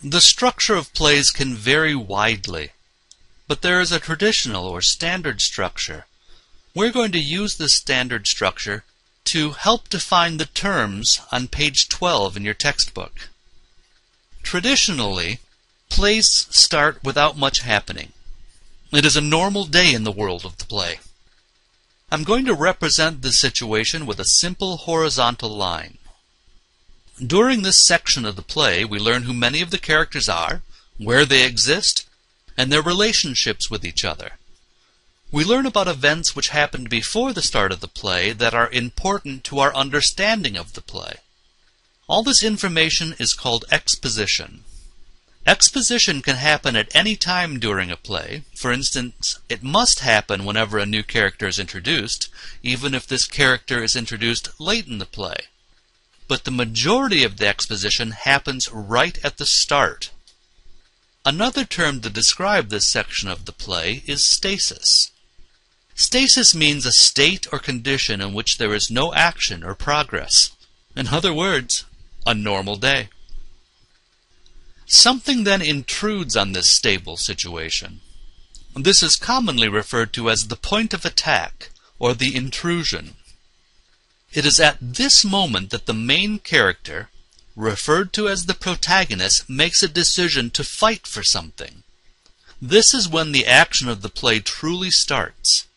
The structure of plays can vary widely, but there is a traditional or standard structure. We're going to use this standard structure to help define the terms on page 12 in your textbook. Traditionally, plays start without much happening. It is a normal day in the world of the play. I'm going to represent this situation with a simple horizontal line. During this section of the play, we learn who many of the characters are, where they exist, and their relationships with each other. We learn about events which happened before the start of the play that are important to our understanding of the play. All this information is called exposition. Exposition can happen at any time during a play. For instance, it must happen whenever a new character is introduced, even if this character is introduced late in the play. But the majority of the exposition happens right at the start. Another term to describe this section of the play is stasis. Stasis means a state or condition in which there is no action or progress. In other words, a normal day. Something then intrudes on this stable situation. This is commonly referred to as the point of attack, or the intrusion. It is at this moment that the main character, referred to as the protagonist, makes a decision to fight for something. This is when the action of the play truly starts.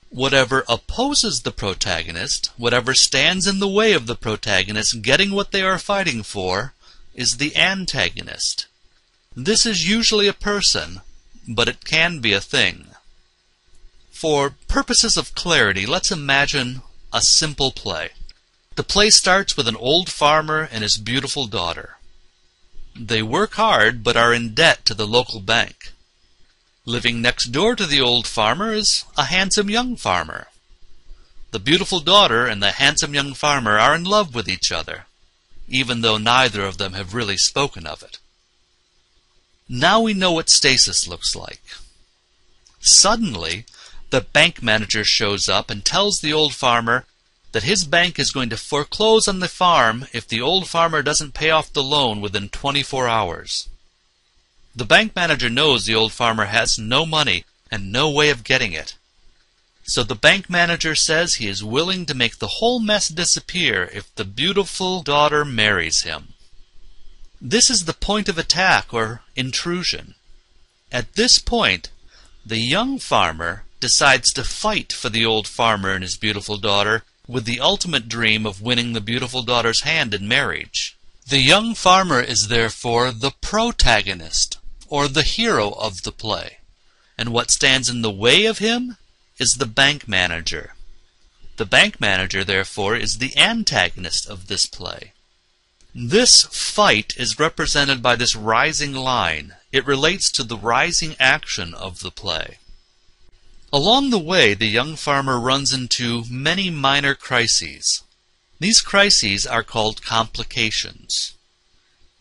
Whatever opposes the protagonist, whatever stands in the way of the protagonist getting what they are fighting for, is the antagonist. This is usually a person, but it can be a thing. For purposes of clarity, let's imagine a simple play. The play starts with an old farmer and his beautiful daughter. They work hard but are in debt to the local bank. Living next door to the old farmer is a handsome young farmer. The beautiful daughter and the handsome young farmer are in love with each other, even though neither of them have really spoken of it. Now we know what stasis looks like. Suddenly, the bank manager shows up and tells the old farmer that his bank is going to foreclose on the farm if the old farmer doesn't pay off the loan within 24 hours. The bank manager knows the old farmer has no money and no way of getting it. So the bank manager says he is willing to make the whole mess disappear if the beautiful daughter marries him. This is the point of attack or intrusion. At this point, the young farmer decides to fight for the old farmer and his beautiful daughter with the ultimate dream of winning the beautiful daughter's hand in marriage. The young farmer is therefore the protagonist, or the hero of the play. And what stands in the way of him is the bank manager. The bank manager, therefore, is the antagonist of this play. This fight is represented by this rising line. It relates to the rising action of the play. Along the way, the young farmer runs into many minor crises. These crises are called complications.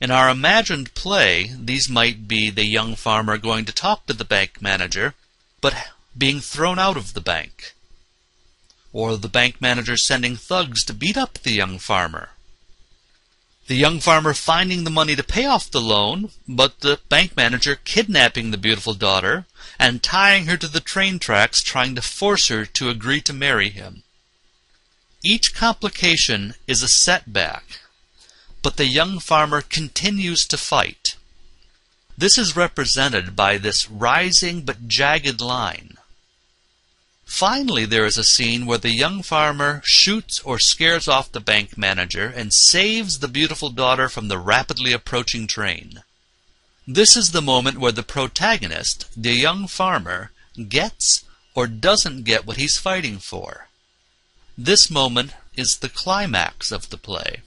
In our imagined play, these might be the young farmer going to talk to the bank manager, but being thrown out of the bank, or the bank manager sending thugs to beat up the young farmer. The young farmer finding the money to pay off the loan, but the bank manager kidnapping the beautiful daughter and tying her to the train tracks, trying to force her to agree to marry him. Each complication is a setback, but the young farmer continues to fight. This is represented by this rising but jagged line. Finally, there is a scene where the young farmer shoots or scares off the bank manager and saves the beautiful daughter from the rapidly approaching train. This is the moment where the protagonist, the young farmer, gets or doesn't get what he's fighting for. This moment is the climax of the play.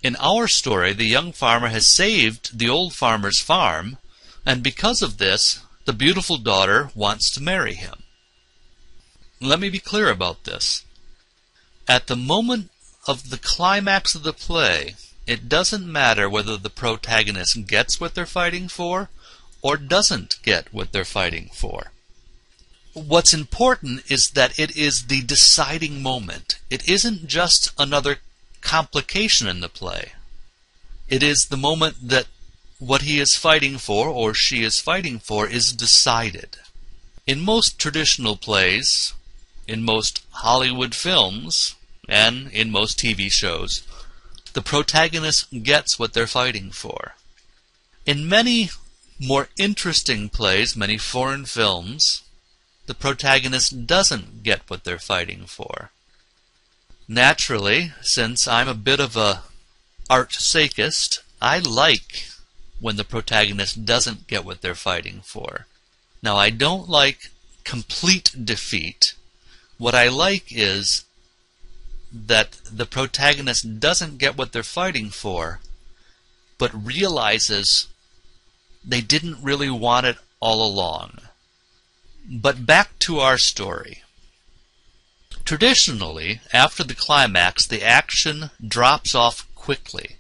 In our story, the young farmer has saved the old farmer's farm, and because of this, the beautiful daughter wants to marry him. Let me be clear about this. At the moment of the climax of the play, it doesn't matter whether the protagonist gets what they're fighting for or doesn't get what they're fighting for. What's important is that it is the deciding moment. It isn't just another complication in the play. It is the moment that what he is fighting for or she is fighting for is decided. In most traditional plays, in most Hollywood films, and in most TV shows, the protagonist gets what they're fighting for. In many more interesting plays, many foreign films, the protagonist doesn't get what they're fighting for. Naturally, since I'm a bit of a art-sakist, I like when the protagonist doesn't get what they're fighting for. Now, I don't like complete defeat. What I like is that the protagonist doesn't get what they're fighting for, but realizes they didn't really want it all along. But back to our story. Traditionally, after the climax, the action drops off quickly.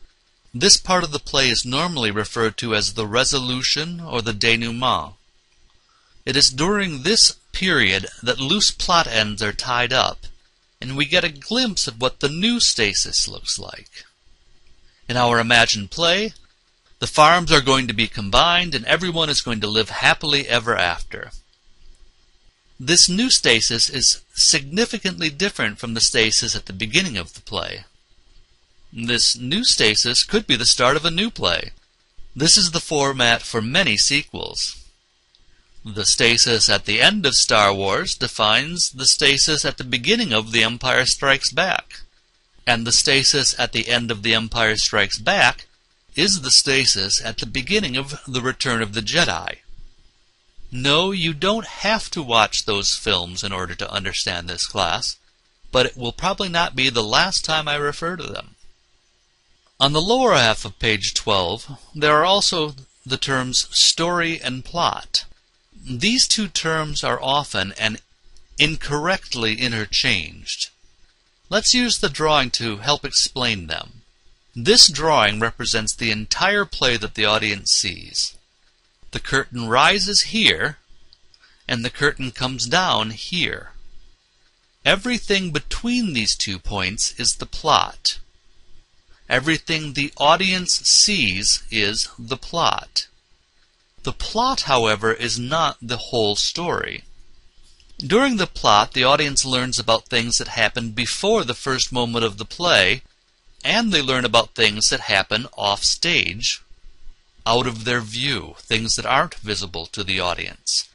This part of the play is normally referred to as the resolution or the denouement. It is during this period that loose plot ends are tied up, and we get a glimpse of what the new stasis looks like. In our imagined play, the farms are going to be combined and everyone is going to live happily ever after. This new stasis is significantly different from the stasis at the beginning of the play. This new stasis could be the start of a new play. This is the format for many sequels. The stasis at the end of Star Wars defines the stasis at the beginning of The Empire Strikes Back. And the stasis at the end of The Empire Strikes Back is the stasis at the beginning of The Return of the Jedi. No, you don't have to watch those films in order to understand this class, but it will probably not be the last time I refer to them. On the lower half of page 12, there are also the terms story and plot. These two terms are often and incorrectly interchanged. Let's use the drawing to help explain them. This drawing represents the entire play that the audience sees. The curtain rises here, and the curtain comes down here. Everything between these 2 points is the plot. Everything the audience sees is the plot. The plot, however, is not the whole story. During the plot, the audience learns about things that happened before the first moment of the play, and they learn about things that happen off stage, out of their view, things that aren't visible to the audience.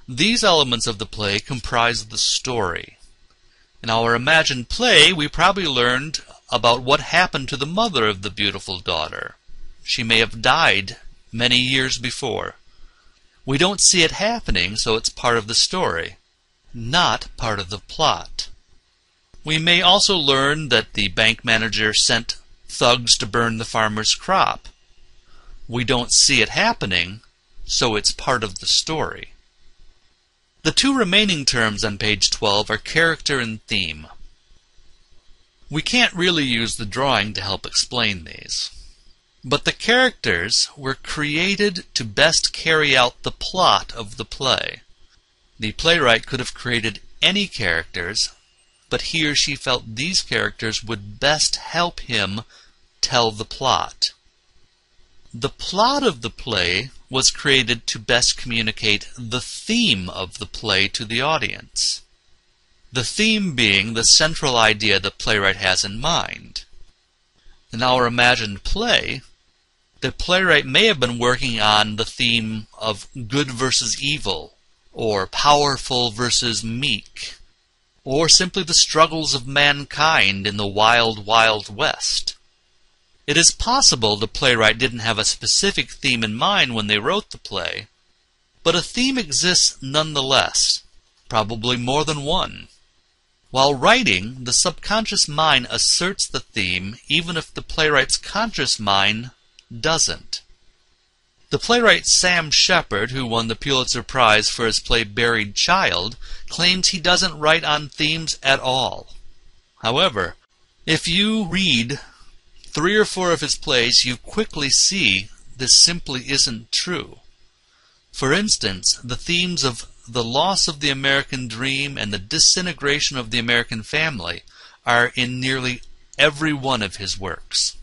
These elements of the play comprise the story. In our imagined play, we probably learned about what happened to the mother of the beautiful daughter. She may have died many years before. We don't see it happening, so it's part of the story, not part of the plot. We may also learn that the bank manager sent thugs to burn the farmer's crop. We don't see it happening, so it's part of the story. The 2 remaining terms on page 12 are character and theme. We can't really use the drawing to help explain these. But the characters were created to best carry out the plot of the play. The playwright could have created any characters, but he or she felt these characters would best help him tell the plot. The plot of the play was created to best communicate the theme of the play to the audience. The theme being the central idea the playwright has in mind. In our imagined play, the playwright may have been working on the theme of good versus evil, or powerful versus meek, or simply the struggles of mankind in the wild, wild West. It is possible the playwright didn't have a specific theme in mind when they wrote the play, but a theme exists nonetheless, probably more than one. While writing, the subconscious mind asserts the theme even if the playwright's conscious mind doesn't. The playwright Sam Shepard, who won the Pulitzer Prize for his play Buried Child, claims he doesn't write on themes at all. However, if you read 3 or 4 of his plays, you quickly see this simply isn't true. For instance, the themes of the loss of the American dream and the disintegration of the American family are in nearly every one of his works.